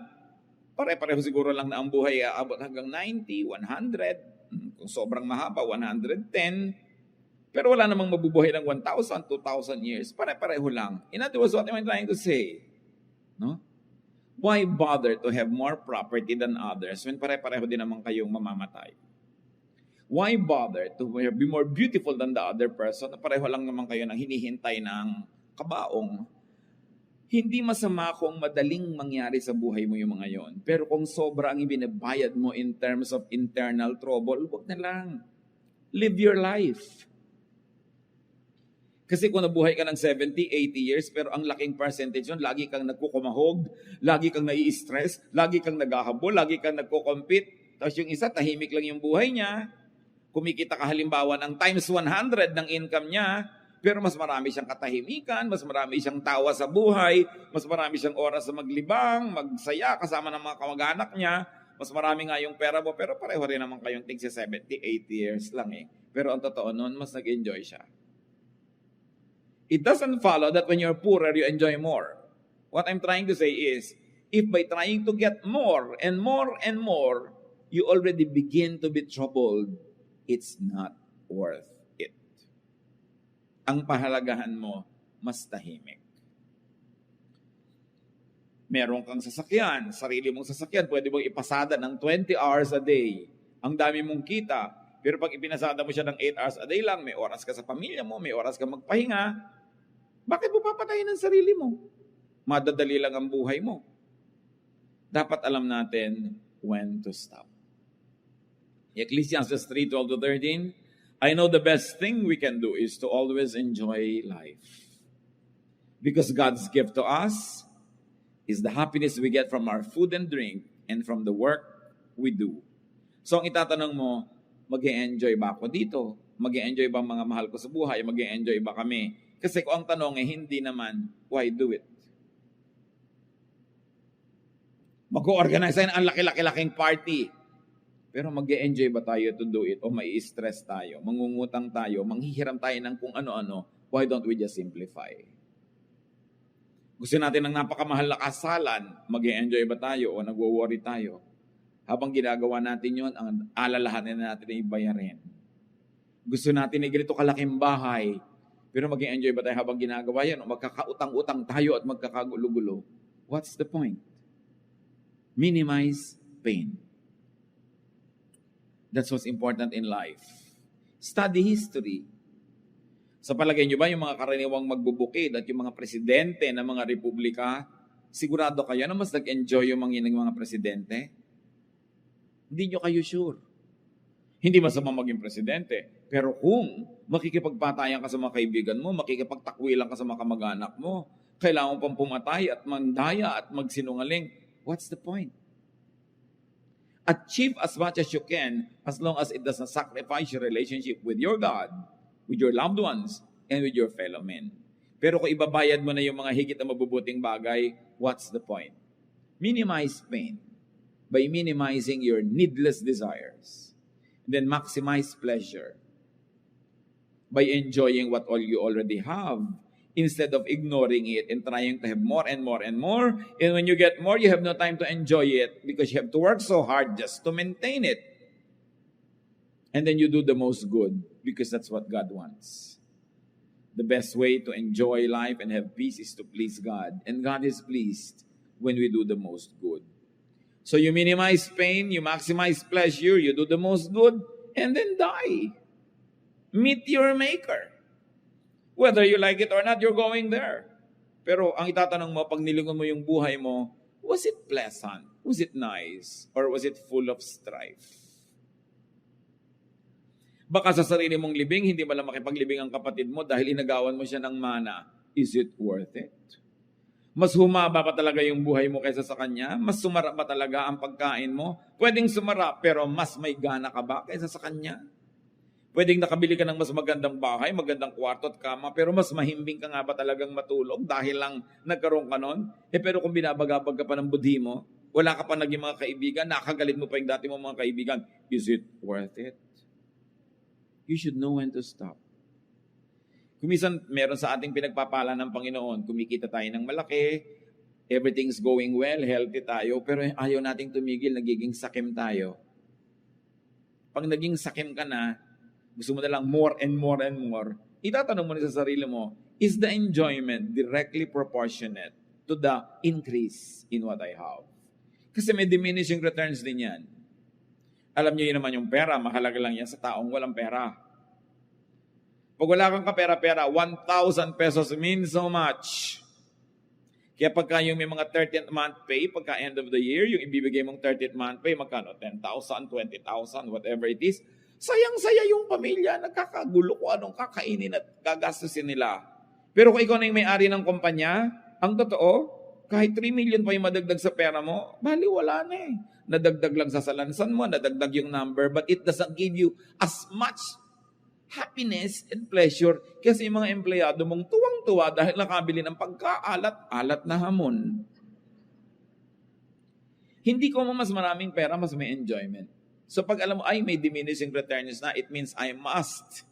pare-pareho siguro lang na ang buhay aabot hanggang 90, 100. Kung sobrang mahaba, 110. Pero wala namang mabubuhay ng 1,000, 2,000 years. Pare-pareho lang. In other words, what am I trying to say? No? Why bother to have more property than others when pare-pareho din naman kayong mamamatay? Why bother to be more beautiful than the other person? Pareho lang naman kayo nang hinihintay ng kabaong. Hindi masama kung madaling mangyari sa buhay mo yung mga yon. Pero kung sobra ang ibinabayad mo in terms of internal trouble, huwag na lang. Live your life. Kasi kung nabuhay ka ng 70, 80 years, pero ang laking percentage yun, lagi kang nagkukumahog, lagi kang nai-stress, lagi kang naghahabol, lagi kang nagko-compete. Tapos yung isa, tahimik lang yung buhay niya. Kumikita ka halimbawa ng times 100 ng income niya, pero mas marami siyang katahimikan, mas marami siyang tawa sa buhay, mas marami siyang oras sa maglibang, magsaya kasama ng mga kamag-anak niya, mas marami nga yung pera mo, pero pareho rin naman kayong tig sa 70, 80 years lang eh. Pero ang totoo nun, mas nag-enjoy siya. It doesn't follow that when you're poorer, you enjoy more. What I'm trying to say is, if by trying to get more and more and more, you already begin to be troubled, it's not worth it. Ang pahalagahan mo, mas tahimik. Meron kang sasakyan, sarili mong sasakyan, pwede mong ipasada ng 20 hours a day. Ang dami mong kita, pero pag ipinasada mo siya ng 8 hours a day lang, may oras ka sa pamilya mo, may oras ka magpahinga, bakit mo papatayin ang sarili mo? Madadali lang ang buhay mo. Dapat alam natin when to stop. Ecclesiastes 3:12-13, I know the best thing we can do is to always enjoy life. Because God's gift to us is the happiness we get from our food and drink and from the work we do. So ang itatanong mo, mag-e-enjoy ba ako dito? Mag-e-enjoy ba ang mga mahal ko sa buhay? Mag-e-enjoy ba kami? Kasi kung ang tanong hindi naman, why do it? Mag-organize tayo ang laki-laki-laking party. Pero mag-e-enjoy ba tayo to do it? O mai-stress tayo? Mangungutang tayo? Manghihiram tayo ng kung ano-ano? Why don't we just simplify? Gusto natin ng napakamahal na kasalan, mag-e-enjoy ba tayo o nagwo-worry tayo? Habang ginagawa natin yon, ang alalahanin natin ay bayarin. Gusto natin ay ganito kalaking bahay, pero mag-e-enjoy ba tayo habang ginagawa yan? O magkakautang-utang tayo at magkakagulo-gulo? What's the point? Minimize pain. That's what's important in life. Study history. Sa palagay nyo ba yung mga karaniwang magbubukid at yung mga presidente ng mga republika, sigurado kayo na mas nag-enjoy yung mga presidente? Hindi nyo kayo sure. Hindi masama maging presidente. Pero kung makikipagpatayan ka sa mga kaibigan mo, makikipagtakwilan ka sa mga kamag-anak mo, kailangan pang pumatay at mandaya at magsinungaling, what's the point? Achieve as much as you can as long as it does not sacrifice your relationship with your God, with your loved ones, and with your fellow men. Pero kung ibabayad mo na yung mga higit na mabubuting bagay, what's the point? Minimize pain by minimizing your needless desires. And then maximize pleasure by enjoying what all you already have instead of ignoring it and trying to have more and more and more. And when you get more, you have no time to enjoy it because you have to work so hard just to maintain it. And then you do the most good because that's what God wants. The best way to enjoy life and have peace is to please God. And God is pleased when we do the most good. So you minimize pain, you maximize pleasure, you do the most good, and then die. Meet your maker. Whether you like it or not, you're going there. Pero ang itatanong mo, pag nilingon mo yung buhay mo, was it pleasant? Was it nice? Or was it full of strife? Baka sa sarili mong libing, hindi mo lang makipaglibing ang kapatid mo dahil inagawan mo siya ng mana. Is it worth it? Mas humaba pa talaga yung buhay mo kaysa sa kanya? Mas sumarap ba talaga ang pagkain mo? Pwedeng sumarap pero mas may gana ka ba kaysa sa kanya? Pwedeng nakabili ka ng mas magandang bahay, magandang kwarto at kama, pero mas mahimbing ka nga ba talagang matulog dahil lang nagkaroon ka nun? Pero kung binabagabag ka pa ng budhi mo, wala ka pa naging mga kaibigan, nakagalit mo pa yung dati mong mga kaibigan, is it worth it? You should know when to stop. Kumisan, meron sa ating pinagpapala ng Panginoon, kumikita tayo ng malaki, everything's going well, healthy tayo, pero ayaw nating tumigil, nagiging sakim tayo. pag naging sakim ka na, gusto mo na lang more and more and more, itatanong mo na sa sarili mo, is the enjoyment directly proportionate to the increase in what I have? Kasi may diminishing returns din yan. Alam niyo yun naman yung pera, mahalaga lang yan sa taong walang pera. Pag wala kang kapera-pera, 1,000 pesos means so much. Kaya pagka yung may mga 13th month pay, pagka end of the year, yung ibibigay mong 13th month pay, magkano? 10,000, 20,000, whatever it is. Sayang-saya yung pamilya, nagkakagulo kung anong kakainin at gagastusin nila. Pero kung ikaw na yung may-ari ng kumpanya, ang totoo, kahit 3 million pa yung madagdag sa pera mo, bali wala na eh. Nadagdag lang sa salansan mo, nadagdag yung number, but it doesn't give you as much happiness and pleasure kasi yung mga empleyado mong tuwang-tuwa dahil nakabili ng pagkaalat-alat na hamon. Hindi ko mo mas maraming pera, mas may enjoyment. So pag alam mo, ay may diminishing returns na, it means I must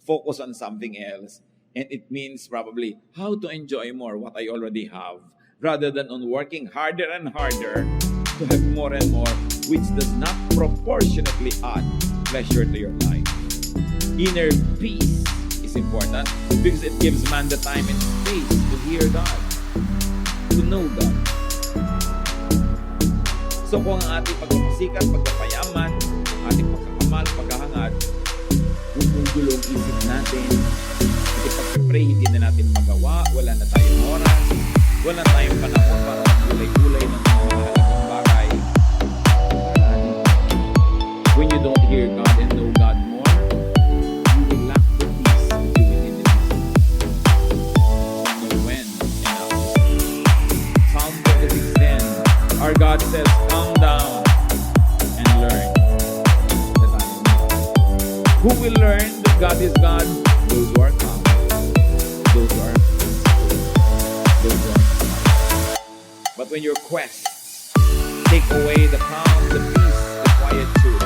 focus on something else. And it means probably how to enjoy more what I already have rather than on working harder and harder to have more and more, which does not proportionately add pleasure to your life. Inner peace is important because it gives man the time and space to hear God, to know God. So kung ang ating pagpapasikat, pagpapayaman, ating pagkakamahal, paghahangad, gumugulo ang isip natin, kasi pagpapray, hindi na natin magawa, wala na tayong oras, wala tayong panahon para maggulay-gulay ng mga mahalagang bagay. When you don't hear God and know God more, you will lack the peace that you will need. You know when and how. Psalm 26:10, our God says, calm down and learn that I am God. Who will learn that God is God? Those who are calm. Those who are peaceful. Those who are calm. But when your quests take away the calm, the peace, the quietude,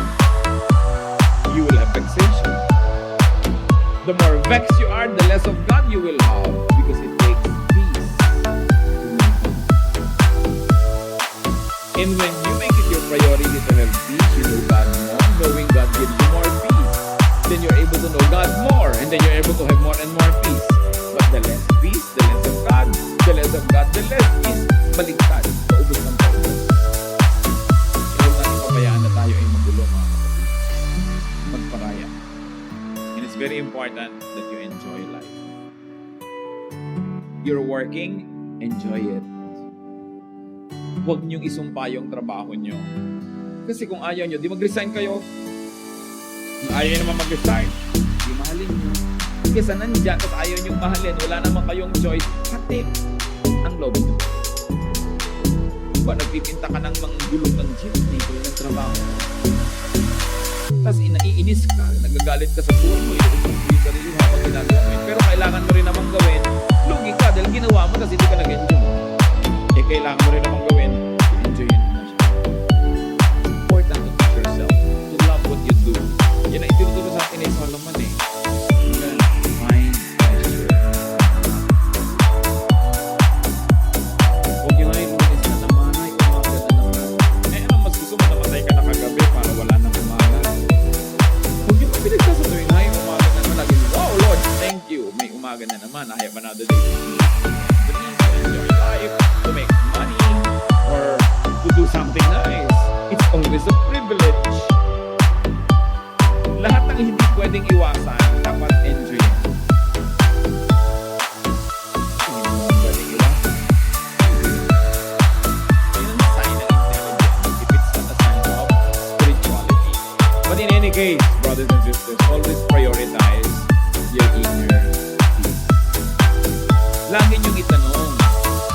you will have vexation. The more vexed you are, the less of God you will have because it takes peace. And when you make it your priority to have peace, you know God more. Knowing God gives you more peace. Then you're able to know God more. And then you're able to have more and more peace. But the less peace, the less of God. The less of God, the less peace. Baliktad. Paubos ng paubos. Huwag natin pabayaan na tayo ay magulo, mga kapatid. Magparaya. And it's very important that you enjoy life. You're working, enjoy it. Huwag niyong isumpa yung trabaho niyo. Kasi kung ayaw niyo, di mag-resign kayo. Kung ayaw niyo naman mag-resign, di mahalin niyo. Kasi nandiyan, tapos ayaw niyong mahalin, wala naman kayong choice, hatid ang loob niyo. Ba, nagpipinta ka ng mga gulong ng jeepney, gulong ng trabaho. Tapos naiinis ka, nagagalit ka sa buhay mo, inuusap mo yung sarili mo habang ginagawa mo. Pero kailangan mo rin namang gawin, lugi ka dahil ginawa mo kasi hindi ka nag-enjoy. Kailangan mo rin namang gawin, enjoy yun mo siya. Important to teach yourself to love what you do. Yan ang itinuturo sa atin ay Solomon eh. Find pleasure. Huwag yung ay luminis na naman, ay umaga na naman. Eh ano, mas gusto mo namatay ka na kagabi para wala nang umaga. Huwag yung pinagsasaluin, ay umaga na naman. Lagi, wow Lord, thank you. May umaga na naman. I have another day. Enjoy life, to make money, or to do something nice. It's always a privilege. Lahat ng hindi pwedeng iwasan, dapat enjoy. Hindi mo pwedeng iwasan. Yun ang sign ng intelligence if it's not a sign of spirituality. But in any case, brothers and sisters, always prioritize your inner peace. Lagi niyong itanong,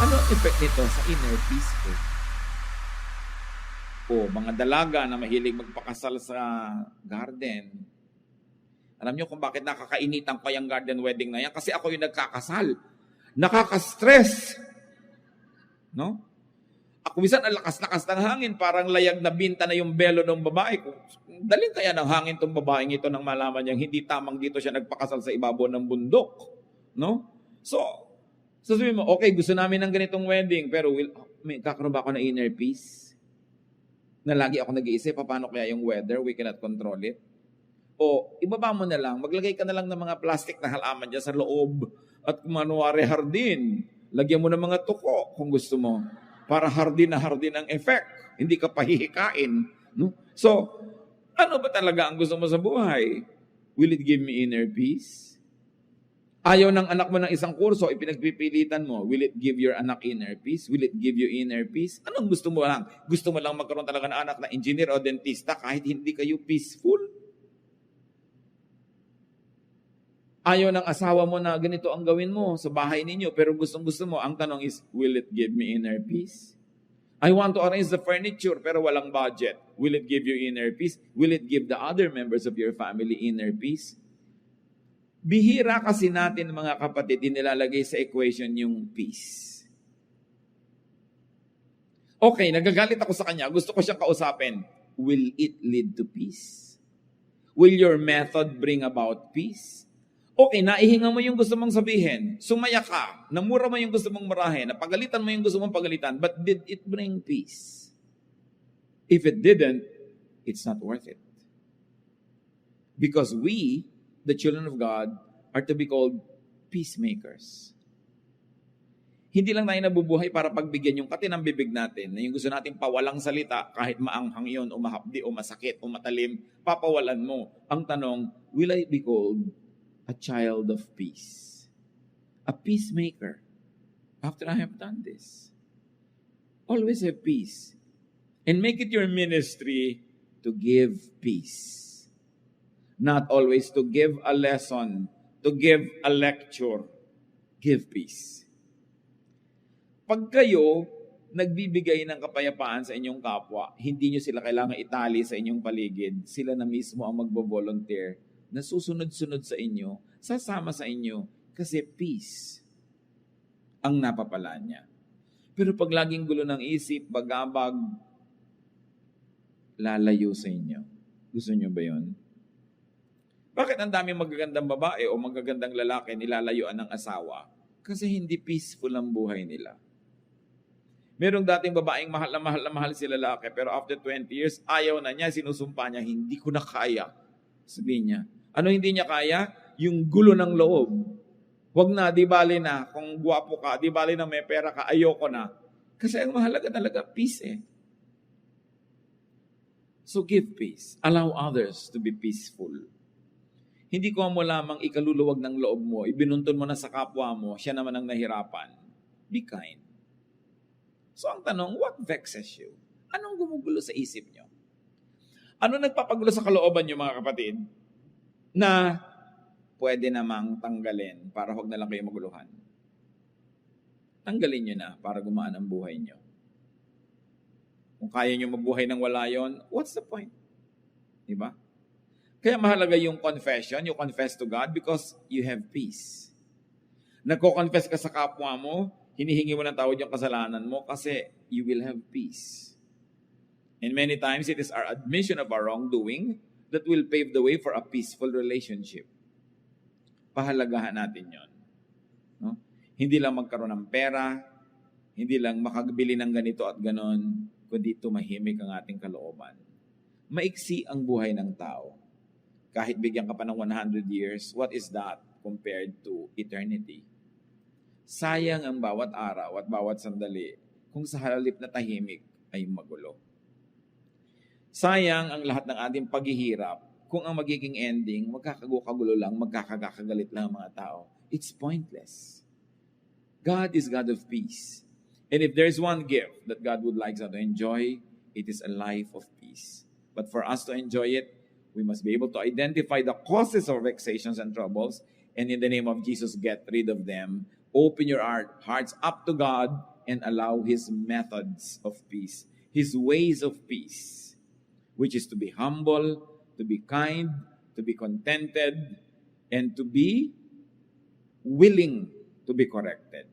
ano ang effect nito sa inner peace ko? O mga dalaga na mahilig magpakasal sa garden. Alam niyo kung bakit nakakainitan pa yung garden wedding na yan? Kasi ako yung nagkakasal. Nakaka-stress. No? Ako minsan ang lakas-lakas ng hangin, parang layag na binta na yung belo ng babae ko. Daling kaya ng hangin tong babaeng ito nang malaman niyang hindi tamang dito siya nagpakasal sa ibabaw ng bundok. No? So sabihin mo, okay, gusto namin ng ganitong wedding, pero kakaroon ba ako ng inner peace? Na lagi ako nag-iisip, paano kaya yung weather? We cannot control it. O ibaba mo na lang, maglagay ka na lang ng mga plastic na halaman dyan sa loob at kumanwari hardin. Lagyan mo ng mga tuko kung gusto mo para hardin na hardin ang effect. Hindi ka pahihikain. No? So, ano ba talaga ang gusto mo sa buhay? Will it give me inner peace? Ayaw ng anak mo ng isang kurso, ipinagpipilitan mo. Will it give your anak inner peace? Will it give you inner peace? Anong gusto mo lang? Gusto mo lang magkaroon talaga ng anak na engineer o dentista kahit hindi kayo peaceful? Ayaw ng asawa mo na ganito ang gawin mo sa bahay ninyo, pero gustong-gusto mo. Ang tanong is, will it give me inner peace? I want to arrange the furniture, pero walang budget. Will it give you inner peace? Will it give the other members of your family inner peace? Bihira kasi natin, mga kapatid, nilalagay sa equation yung peace. Okay, nagagalit ako sa kanya. Gusto ko siyang kausapin. Will it lead to peace? Will your method bring about peace? Okay, naihinga mo yung gusto mong sabihin. Sumaya ka. Namura mo yung gusto mong marahin. Napagalitan mo yung gusto mong pagalitan. But did it bring peace? If it didn't, it's not worth it. Because we, the children of God, are to be called peacemakers. Hindi lang tayo nabubuhay para pagbigyan yung katinang bibig natin, na yung gusto natin pawalang salita, kahit maanghang yun, o mahapdi, o masakit, o matalim, papawalan mo. Ang tanong, will I be called a child of peace? A peacemaker. After I have done this. Always have peace. And make it your ministry to give peace. Not always to give a lesson, to give a lecture. Give peace. Pag kayo nagbibigay ng kapayapaan sa inyong kapwa, hindi nyo sila kailangan itali sa inyong paligid. Sila na mismo ang magbo-volunteer na susunod-sunod sa inyo, sasama sa inyo, kasi peace ang napapala niya. Pero pag laging gulo ng isip, bagabag, lalayo sa inyo. Gusto nyo ba yun? Bakit ang daming magagandang babae o magagandang lalaki nilalayuan ng asawa? Kasi hindi peaceful ang buhay nila. Merong dating babaeng mahal na mahal si lalaki, pero after 20 years, ayaw na niya, sinusumpa niya, hindi ko na kaya. Sabihin niya, ano hindi niya kaya? Yung gulo ng loob. Huwag na, di bali na. Kung guwapo ka, di bali na may pera ka, ayoko na. Kasi ang mahalaga talaga, peace eh. So give peace. Allow others to be peaceful. Hindi ko mo lamang ikaluluwag ng loob mo, ibinuntun mo na sa kapwa mo, siya naman ang nahirapan. Be kind. So ang tanong, what vexes you? Anong gumugulo sa isip nyo? Ano nagpapagulo sa kalooban nyo, mga kapatid? Na pwede namang tanggalin para huwag na lang kayo maguluhan. Tanggalin nyo na para gumaan ang buhay nyo. Kung kaya nyo mabuhay nang wala yon, what's the point? Diba? Kaya mahalaga yung confession, you confess to God because you have peace. Nagko-confess ka sa kapwa mo, hinihingi mo ng tawad yung kasalanan mo kasi you will have peace. And many times it is our admission of our wrongdoing that will pave the way for a peaceful relationship. Pahalagahan natin yon. No? Hindi lang magkaroon ng pera, hindi lang makagbili ng ganito at ganon, kundi tumahimik ang ating kalooban. Maiksi ang buhay ng tao. Kahit bigyan ka pa ng 100 years, what is that compared to eternity? Sayang ang bawat araw at bawat sandali kung sa halip na tahimik ay magulo. Sayang ang lahat ng ating paghihirap kung ang magiging ending, magkakagulo lang, magkakagalit lang ang mga tao. It's pointless. God is God of peace. And if there's one gift that God would like us to enjoy, it is a life of peace. But for us to enjoy it, we must be able to identify the causes of vexations and troubles, and in the name of Jesus, get rid of them. Open your hearts up to God and allow His methods of peace, His ways of peace, which is to be humble, to be kind, to be contented, and to be willing to be corrected.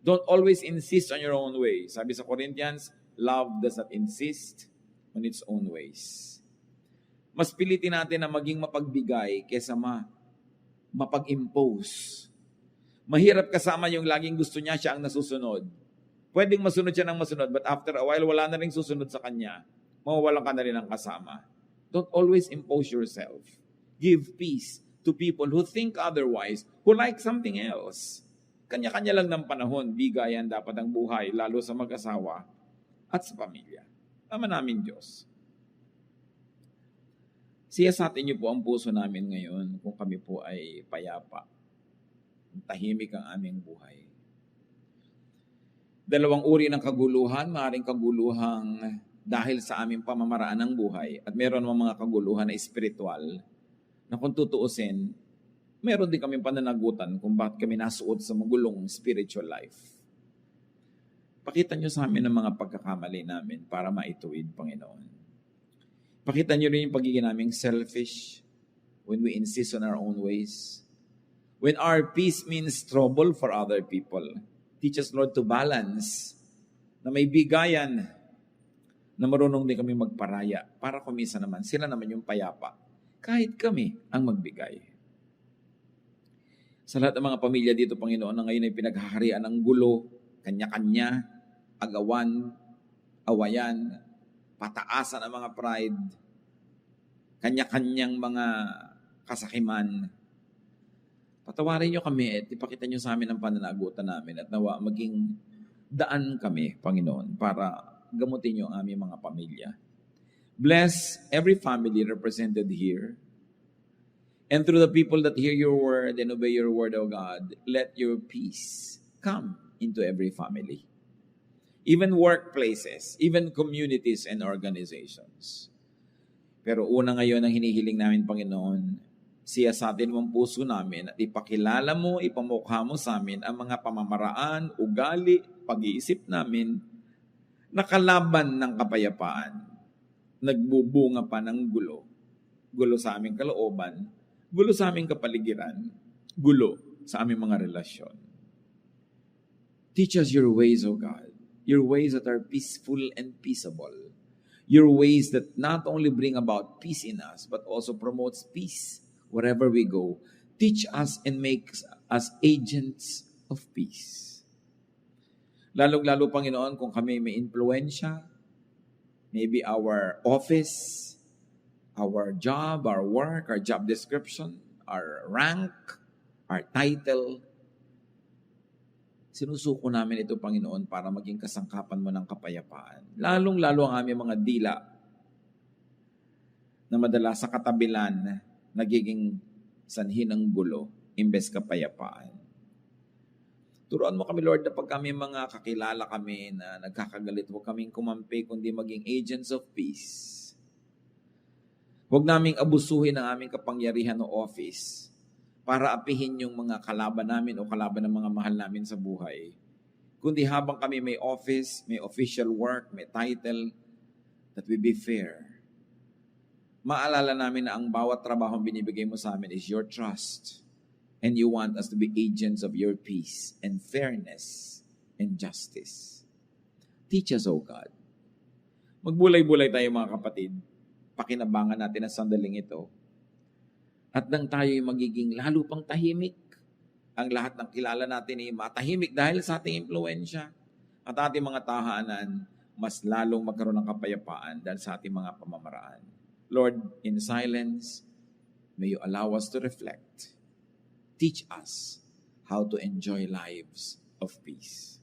Don't always insist on your own way. Sabi sa Corinthians, love does not insist on its own ways. Mas pilitin natin na maging mapagbigay kaysa mapag-impose. Mahirap kasama yung laging gusto niya, siya ang nasusunod. Pwedeng masunod siya ng masunod, but after a while, wala na rin susunod sa kanya. Mawawalan ka na rin ng kasama. Don't always impose yourself. give peace to people who think otherwise, who like something else. Kanya-kanya lang ng panahon, bigayan dapat ang buhay, lalo sa mag-asawa at sa pamilya. Ama namin Diyos, siyasatin niyo po ang puso namin ngayon kung kami po ay payapa. Tahimik ang aming buhay. Dalawang uri ng kaguluhan, maaaring kaguluhang dahil sa aming pamamaraan ng buhay at meron mga kaguluhan na espiritual na kung tutuusin, meron din kaming pananagutan kung bakit kami nasuot sa magulong spiritual life. Pakita niyo sa amin ang mga pagkakamali namin para maituwid, Panginoon. Pakita niyo rin yung pagiging naming selfish when we insist on our own ways. When our peace means trouble for other people. Teach us, Lord, to balance na may bigayan na marunong din kami magparaya para kumisa naman. Sila naman yung payapa. Kahit kami ang magbigay. Sa lahat ng mga pamilya dito, Panginoon, na ngayon ay pinaghaharian ng gulo, kanya-kanya, agawan, awayan, pataasan ang mga pride, kanya-kanyang mga kasakiman. Patawarin niyo kami at ipakita niyo sa amin ang pananagutan namin at nawa maging daan kami, Panginoon, para gamutin niyo ang aming mga pamilya. Bless every family represented here. And through the people that hear your word and obey your word, O God, let your peace come into every family. Even workplaces, even communities and organizations. Pero una ngayon ang hinihiling namin, Panginoon, siyasatin mo ang puso namin at ipakilala mo, ipamukha mo sa amin ang mga pamamaraan, ugali, pag-iisip namin na kalaban ng kapayapaan. Nagbubunga pa ng gulo. Gulo sa aming kalooban, gulo sa aming kapaligiran, gulo sa aming mga relasyon. Teach us your ways, O God. Your ways that are peaceful and peaceable. Your ways that not only bring about peace in us, but also promotes peace wherever we go. Teach us and make us agents of peace. Lalong-lalo, Panginoon, kung kami may influensya, maybe our office, our job, our work, our job description, our rank, our title, sinusuko namin ito, Panginoon, para maging kasangkapan mo ng kapayapaan. Lalong-lalo ang aming mga dila na madalas sa katabilan nagiging sanhi ng gulo imbes kapayapaan. Turuan mo kami, Lord, na pag kami mga kakilala kami na nagkakagalit, huwag kaming kumampi, kundi maging agents of peace. Huwag naming abusuhin ang aming kapangyarihan o office para apihin yung mga kalaban namin o kalaban ng mga mahal namin sa buhay. Kundi habang kami may office, may official work, may title, that we be fair. Maalala namin na ang bawat trabaho binibigay mo sa amin is your trust. And you want us to be agents of your peace and fairness and justice. Teach us, O God. Magbulay-bulay tayo, mga kapatid. Pakinabangan natin ang sandaling ito. At nang tayo'y magiging lalo pang tahimik, ang lahat ng kilala natin ay matahimik dahil sa ating impluensya. At ating mga tahanan, mas lalong magkaroon ng kapayapaan dahil sa ating mga pamamaraan. Lord, in silence, may you allow us to reflect. Teach us how to enjoy lives of peace.